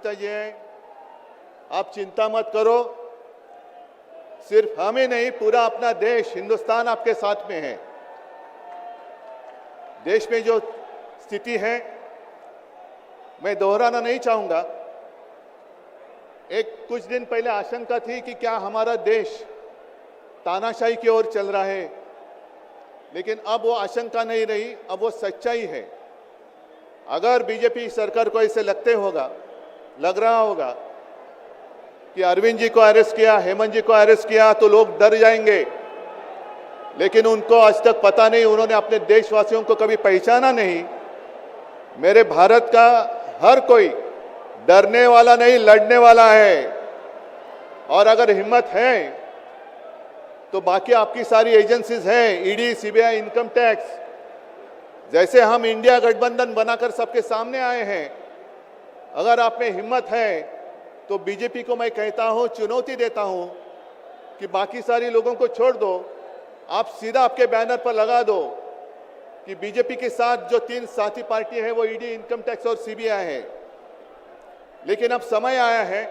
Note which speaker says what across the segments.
Speaker 1: सुनीता जी हैं, आप चिंता मत करो, सिर्फ हमें नहीं पूरा अपना देश हिंदुस्तान आपके साथ में है। देश में जो स्थिति है मैं दोहराना नहीं चाहूंगा। एक कुछ दिन पहले आशंका थी कि क्या हमारा देश तानाशाही की ओर चल रहा है, लेकिन अब वो आशंका नहीं रही, अब वो सच्चाई है। अगर बीजेपी सरकार को ऐसे लग रहा होगा कि अरविंद जी को अरेस्ट किया, हेमंत जी को अरेस्ट किया तो लोग डर जाएंगे, लेकिन उनको आज तक पता नहीं, उन्होंने अपने देशवासियों को कभी पहचाना नहीं। मेरे भारत का हर कोई डरने वाला नहीं, लड़ने वाला है। और अगर हिम्मत है तो बाकी आपकी सारी एजेंसीज हैं, ईडी, सीबीआई, इनकम टैक्स, जैसे हम इंडिया गठबंधन बनाकर सबके सामने आए हैं, अगर आप में हिम्मत है तो बीजेपी को मैं कहता हूं, चुनौती देता हूं कि बाकी सारी लोगों को छोड़ दो, आप सीधा आपके बैनर पर लगा दो कि बीजेपी के साथ जो 3 साथी पार्टी है वो ईडी, इनकम टैक्स और सीबीआई है। लेकिन अब समय आया है,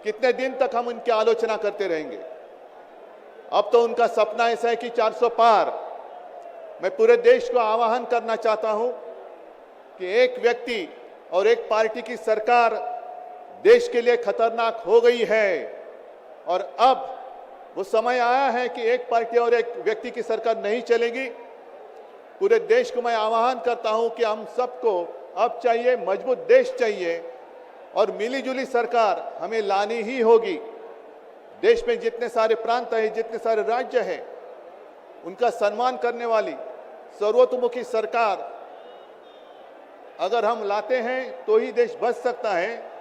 Speaker 1: कितने दिन तक हम उनकी आलोचना करते रहेंगे? अब तो उनका सपना ऐसा है कि 400 पार। मैं पूरे देश को आह्वान करना चाहता हूं कि एक व्यक्ति और एक पार्टी की सरकार देश के लिए खतरनाक हो गई है, और अब वो समय आया है कि एक पार्टी और एक व्यक्ति की सरकार नहीं चलेगी। पूरे देश को मैं आह्वान करता हूं कि हम सबको अब चाहिए, मजबूत देश चाहिए, और मिलीजुली सरकार हमें लानी ही होगी। देश में जितने सारे प्रांत हैं, जितने सारे राज्य हैं, उनका सम्मान करने वाली सर्वतोमुखी सरकार अगर हम लाते हैं तो ही देश बच सकता है,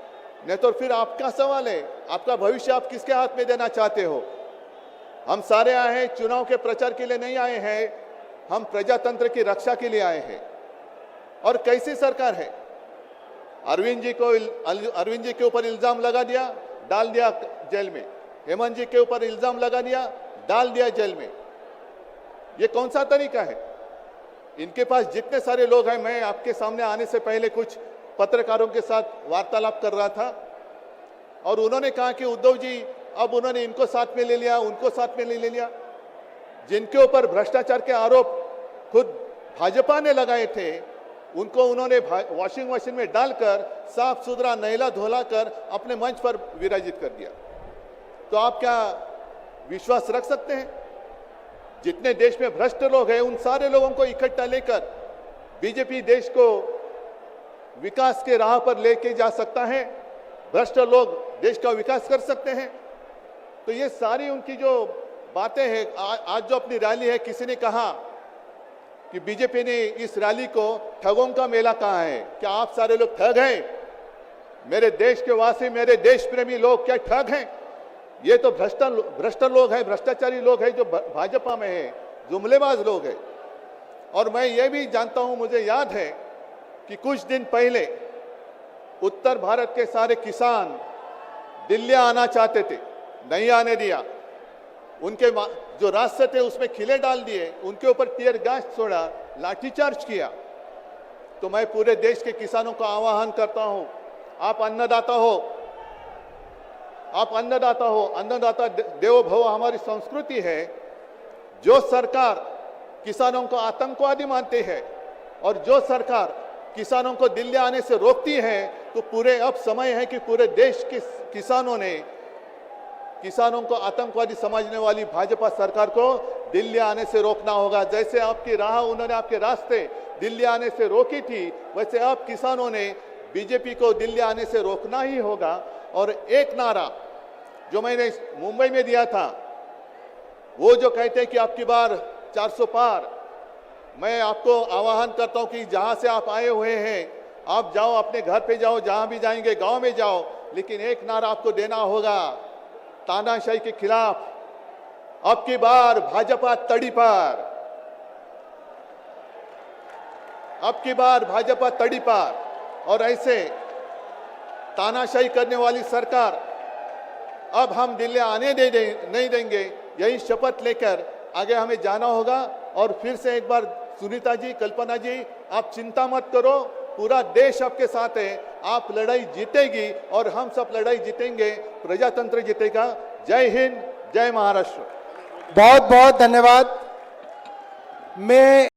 Speaker 1: नहीं तो फिर आपका सवाल है, आपका भविष्य आप किसके हाथ में देना चाहते हो? हम सारे आए हैं चुनाव के प्रचार के लिए नहीं आए हैं, हम प्रजातंत्र की रक्षा के लिए आए हैं। और कैसी सरकार है? अरविंद जी के ऊपर इल्जाम लगा दिया, डाल दिया जेल में। हेमंत जी के ऊपर इल्जाम लगा दिया, डाल दिया जेल में। ये कौन सा तरीका है? इनके पास जितने सारे लोग हैं, मैं आपके सामने आने से पहले कुछ पत्रकारों के साथ वार्तालाप कर रहा था और उन्होंने कहा कि उद्धव जी अब उन्होंने इनको साथ में ले लिया, उनको साथ में ले लिया। जिनके ऊपर भ्रष्टाचार के आरोप खुद भाजपा ने लगाए थे, उनको उन्होंने वॉशिंग मशीन में डालकर साफ सुथरा नहला धोला कर अपने मंच पर विराजित कर दिया। तो आप क्या विश्वास रख सकते हैं? जितने देश में भ्रष्ट लोग हैं, उन सारे लोगों को इकट्ठा लेकर बीजेपी देश को विकास के राह पर लेके जा सकता है? भ्रष्ट लोग देश का विकास कर सकते हैं? तो ये सारी उनकी जो बातें हैं, आज जो अपनी रैली है, किसी ने कहा कि बीजेपी ने इस रैली को ठगों का मेला कहा है। क्या आप सारे लोग ठग हैं? मेरे देश के वासी, मेरे देश प्रेमी लोग क्या ठग हैं? ये तो भ्रष्ट लोग हैं, भ्रष्टाचारी लोग हैं जो भाजपा में है, जुमलेबाज लोग हैं। और मैं ये भी जानता हूं, मुझे याद है कि कुछ दिन पहले उत्तर भारत के सारे किसान दिल्ली आना चाहते थे, नहीं आने दिया। उनके जो रास्ते थे उसमें खिले डाल दिए, उनके ऊपर टीयर गैस छोड़ा, लाठीचार्ज किया। तो मैं पूरे देश के किसानों का आह्वान करता हूं, आप अन्नदाता हो, आप अन्नदाता हो, अन्नदाता देवो भव हमारी संस्कृति है। जो सरकार किसानों को आतंकवादी मानते हैं और जो सरकार किसानों को दिल्ली आने से रोकती है, तो पूरे अब समय है कि पूरे देश के किसानों ने किसानों को आतंकवादी समझने वाली भाजपा सरकार को दिल्ली आने से रोकना होगा। जैसे आपकी राह, उन्होंने आपके रास्ते दिल्ली आने से रोकी थी, वैसे अब किसानों ने बीजेपी को दिल्ली आने से रोकना ही होगा। और एक नारा जो मैंने मुंबई में दिया था, वो जो कहते हैं कि आपकी बार 400 पार, मैं आपको आह्वान करता हूं कि जहां से आप आए हुए हैं, आप जाओ, अपने घर पे जाओ, जहां भी जाएंगे गांव में जाओ, लेकिन एक नारा आपको देना होगा तानाशाही के खिलाफ, अब की बार भाजपा तड़ी पार, अब की बार भाजपा तड़ी पार। और ऐसे तानाशाही करने वाली सरकार अब हम दिल्ली आने नहीं देंगे। यही शपथ लेकर आगे हमें जाना होगा। और फिर से एक बार सुनीता जी, कल्पना जी, आप चिंता मत करो, पूरा देश आपके साथ है। आप लड़ाई जीतेगी और हम सब लड़ाई जीतेंगे, प्रजातंत्र जीतेगा। जय हिंद, जय महाराष्ट्र।
Speaker 2: बहुत बहुत धन्यवाद। मैं